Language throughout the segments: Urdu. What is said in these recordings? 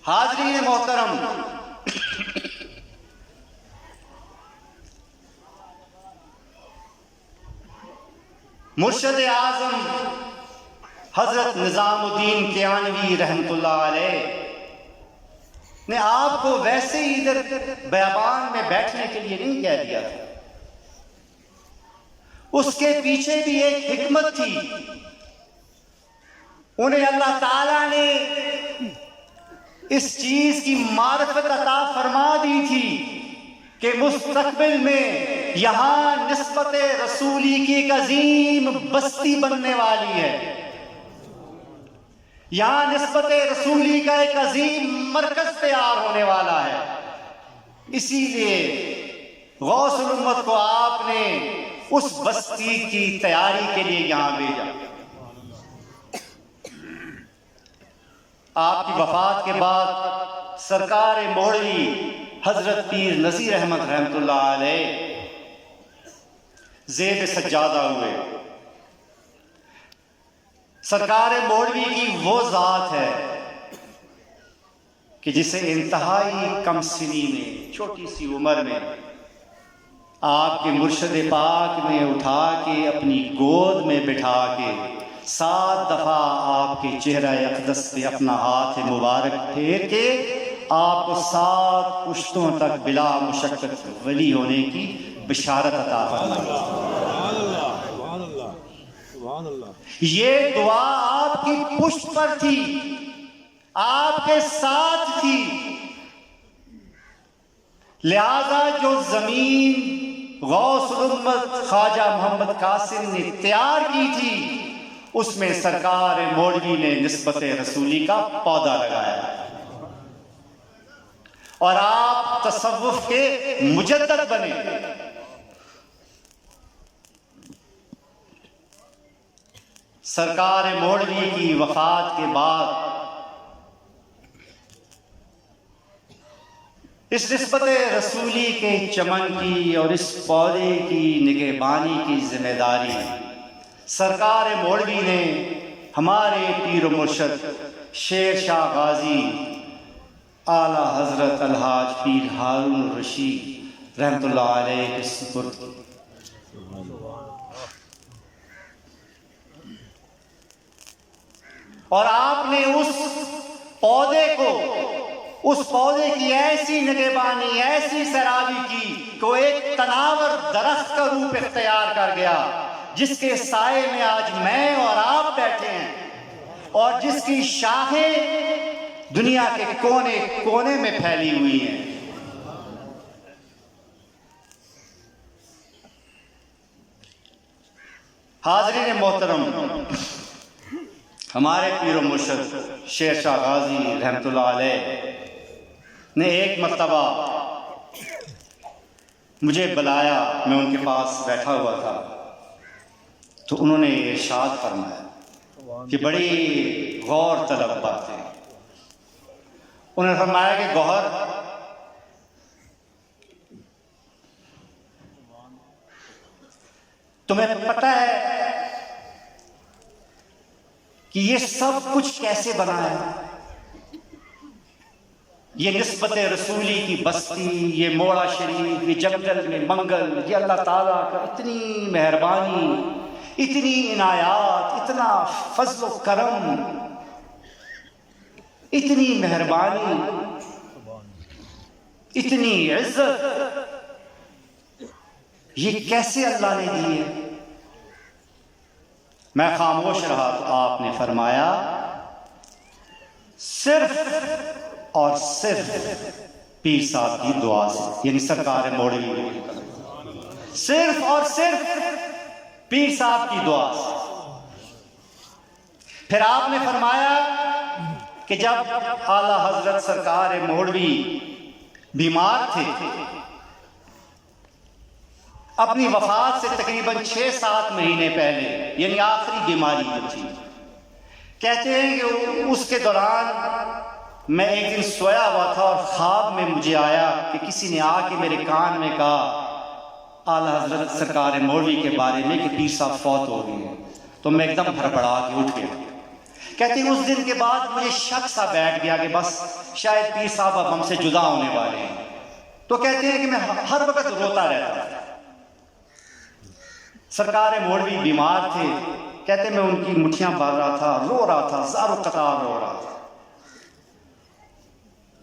حاضرین محترم، مرشد اعظم حضرت نظام الدین کیانوی رحمۃ اللہ علیہ نے آپ کو ویسے ہی ادھر بیابان میں بیٹھنے کے لیے نہیں کہہ دیا تھا، اس کے پیچھے بھی ایک حکمت تھی۔ انہیں اللہ تعالیٰ نے اس چیز کی معرفت عطا فرما دی تھی کہ مستقبل میں یہاں نسبت رسولی کی ایک عظیم بستی بننے والی ہے، یہاں نسبت رسولی کا ایک عظیم مرکز تیار ہونے والا ہے۔ اسی لیے غوث الامت کو آپ نے اس بستی کی تیاری کے لیے یہاں بھیجا۔ آپ کی وفات کے بعد سرکار مولوی حضرت پیر نذیر احمد رحمۃ اللہ علیہ زیب سجادہ ہوئے۔ سرکار مولوی کی وہ ذات ہے کہ جسے انتہائی کم سنی میں، چھوٹی سی عمر میں آپ کے مرشد پاک نے اٹھا کے اپنی گود میں بٹھا کے 7 دفعہ آپ کے چہرہ اقدس پہ اپنا ہاتھ مبارک پھیر کے آپ کو 7 پشتوں تک بلا مشقت ولی ہونے کی بشارت عطا فرمائی۔ یہ دعا آپ کی پشت پر تھی، آپ کے ساتھ تھی، لہذا جو زمین غوث الامت خواجہ محمد قاسم نے تیار کی تھی اس میں سرکار مولوی نے نسبت رسولی کا پودا لگایا اور آپ تصوف کے مجدد بنے۔ سرکار مولوی کی وفات کے بعد اس نسبت رسولی کے چمن کی اور اس پودے کی نگہبانی کی ذمہ داری سرکار مولوی نے ہمارے پیر و مرشد شیر شاہ غازی اعلیٰ حضرت الحاج پیر ہارون الرشید رحمۃ اللہ علیہ کے سپرد کی۔ اور آپ نے اس پودے کی ایسی نگہبانی، ایسی سرابی کی کہ وہ ایک تناور درخت کا روپ اختیار کر گیا، جس کے سائے میں آج میں اور آپ بیٹھے ہیں اور جس کی شاخیں دنیا کے کونے کونے میں پھیلی ہوئی ہیں۔ حاضرین محترم، ہمارے پیر و مرشد شیر شاہ غازی رحمۃ اللہ علیہ نے ایک مرتبہ مجھے بلایا، میں ان کے پاس بیٹھا ہوا تھا، تو انہوں نے ارشاد فرمایا کہ بڑی غور طلب بات ہے۔ انہوں نے فرمایا کہ گوہر، تمہیں پتہ ہے کہ یہ سب کچھ کیسے بنا ہے؟ یہ نسبت رسولی کی بستی، یہ موڑا شریف، یہ جنگل میں منگل، یہ اللہ تعالیٰ کا اتنی مہربانی، اتنی عنایات، اتنا فضل و کرم، اتنی مہربانی، اتنی عزت، یہ کیسے اللہ نے دی ہے؟ میں خاموش رہا تو آپ نے فرمایا صرف اور صرف پیر صاحب کی دعا سے، یعنی سرکار مولوی، صرف اور صرف پیر صاحب کی دعا سے۔ پھر آپ نے فرمایا کہ جب اعلیٰ حضرت سرکار مولوی بیمار تھے، اپنی وفات سے تقریباً 6-7 مہینے پہلے، یعنی آخری بیماری جو تھی، کہتے ہیں کہ اس کے دوران میں ایک دن سویا ہوا تھا اور خواب میں مجھے آیا کہ کسی نے آ کے میرے کان میں کہا اعلیٰ حضرت سرکار مولوی کے بارے میں کہ پیر صاحب فوت ہو گئے ہیں۔ تو میں ایک دم بھڑبڑا کے اٹھ گیا۔ کہتے ہیں اس دن کے بعد مجھے شک سا بیٹھ گیا کہ بس شاید پیر صاحب اب ہم سے جدا ہونے والے ہیں. تو کہتے ہیں کہ میں ہر وقت روتا رہتا تھا. سرکار مولوی بیمار تھے. کہتے میں ان کی مٹھیاں بھر رہا تھا, رو رہا تھا, زارو قطار رو رہا تھا.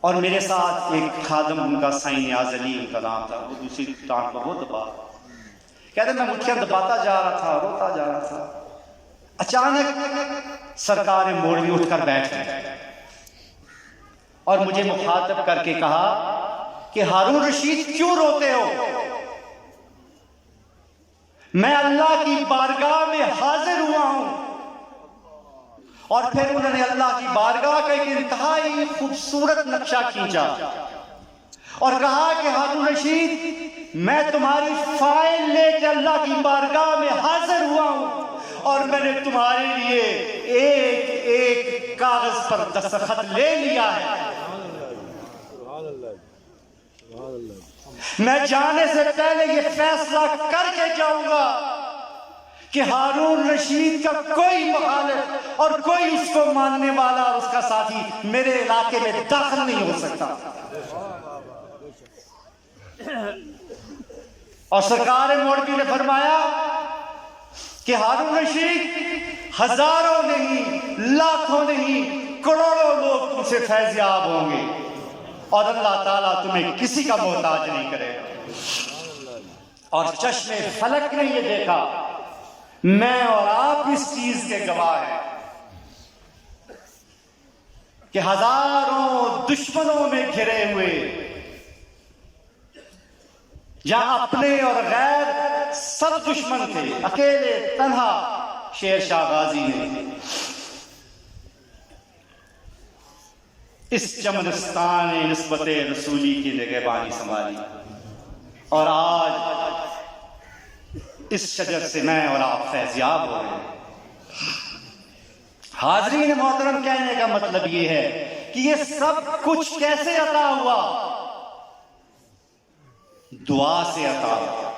اور میرے ساتھ ایک خادم ان کا سائیں نیاز علی ان کا نام تھا, وہ دوسری ٹانگ پر وہ دبا. کہتے میں مٹھیاں دباتا جا رہا تھا, روتا جا رہا تھا. اچانک سرکار مولوی اٹھ کر بیٹھ گئے اور مجھے مخاطب کر کے کہا کہ ہارون رشید کیوں روتے ہو؟ میں اللہ کی بارگاہ میں حاضر ہوا ہوں. اور پھر انہوں نے اللہ کی بارگاہ کا ایک انتہائی خوبصورت نقشہ کھینچا اور کہا کہ ہارون رشید میں تمہاری فائل لے کے اللہ کی بارگاہ میں حاضر ہوا ہوں اور میں نے تمہارے لیے ایک ایک کاغذ پر دستخط لے لیا ہے. میں جانے سے پہلے یہ فیصلہ کر کے جاؤں گا کہ ہارون رشید کا کوئی مخالف اور کوئی اس کو ماننے والا اور اس کا ساتھی میرے علاقے میں داخل نہیں ہو سکتا. اور سرکار مولوی نے فرمایا کہ ہارون رشید ہزاروں نہیں, لاکھوں نہیں, کروڑوں لوگ تم سے فیض یاب ہوں گے اور اللہ تعالیٰ تمہیں کسی کا محتاج نہیں کرے گا. اور چشم فلک نے یہ دیکھا, میں اور آپ اس چیز کے گواہ ہیں کہ ہزاروں دشمنوں میں گھرے ہوئے, جہاں اپنے اور غیر سب دشمن تھے, اکیلے تنہا شیر شاہ غازی نے اس چمنستان نسبت رسولی کی نگہبانی سنبھالی. اور آج اس شجر سے میں اور آپ فیضیاب ہو رہے ہیں. حاضرین محترم, کہنے کا مطلب یہ ہے کہ یہ سب کچھ کیسے عطا ہوا؟ دعا سے عطا ہوا.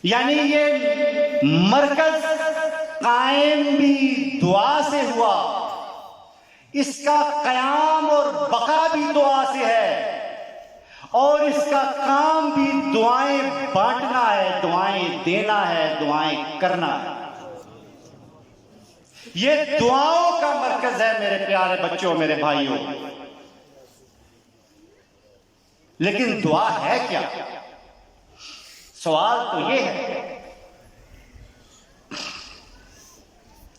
یعنی یہ مرکز قائم بھی دعا سے ہوا, اس کا قیام اور بقا بھی دعا سے ہے, اور اس کا کام بھی دعائیں بانٹنا ہے, دعائیں دینا ہے, دعائیں کرنا ہے. یہ دعاؤں کا مرکز ہے میرے پیارے بچوں, میرے بھائیوں. لیکن دعا ہے کیا؟ سوال تو یہ ہے,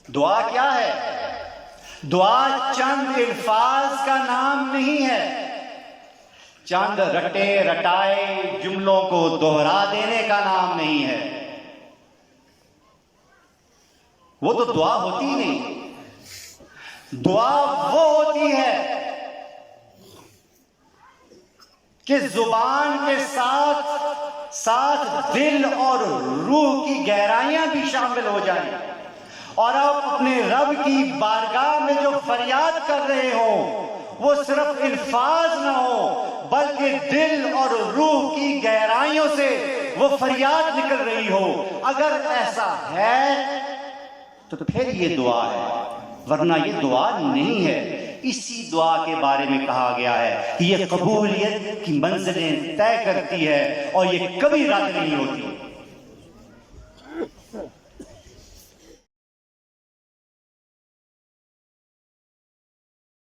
دعا کیا ہے؟ دعا چند الفاظ کا نام نہیں ہے, چند رٹے رٹائے جملوں کو دوہرا دینے کا نام نہیں ہے. وہ تو دعا ہوتی نہیں. دعا وہ ہوتی ہے کہ زبان کے ساتھ ساتھ دل اور روح کی گہرائیاں بھی شامل ہو جائیں, اور آپ اپنے رب کی بارگاہ میں جو فریاد کر رہے ہوں وہ صرف الفاظ نہ ہو بلکہ دل اور روح کی گہرائیوں سے وہ فریاد نکل رہی ہو. اگر ایسا ہے تو پھر یہ دعا ہے, ورنہ یہ دعا نہیں ہے. اسی دعا کے بارے میں کہا گیا ہے کہ یہ قبولیت کی منزلیں طے کرتی ہے اور یہ کبھی رد نہیں ہوتی.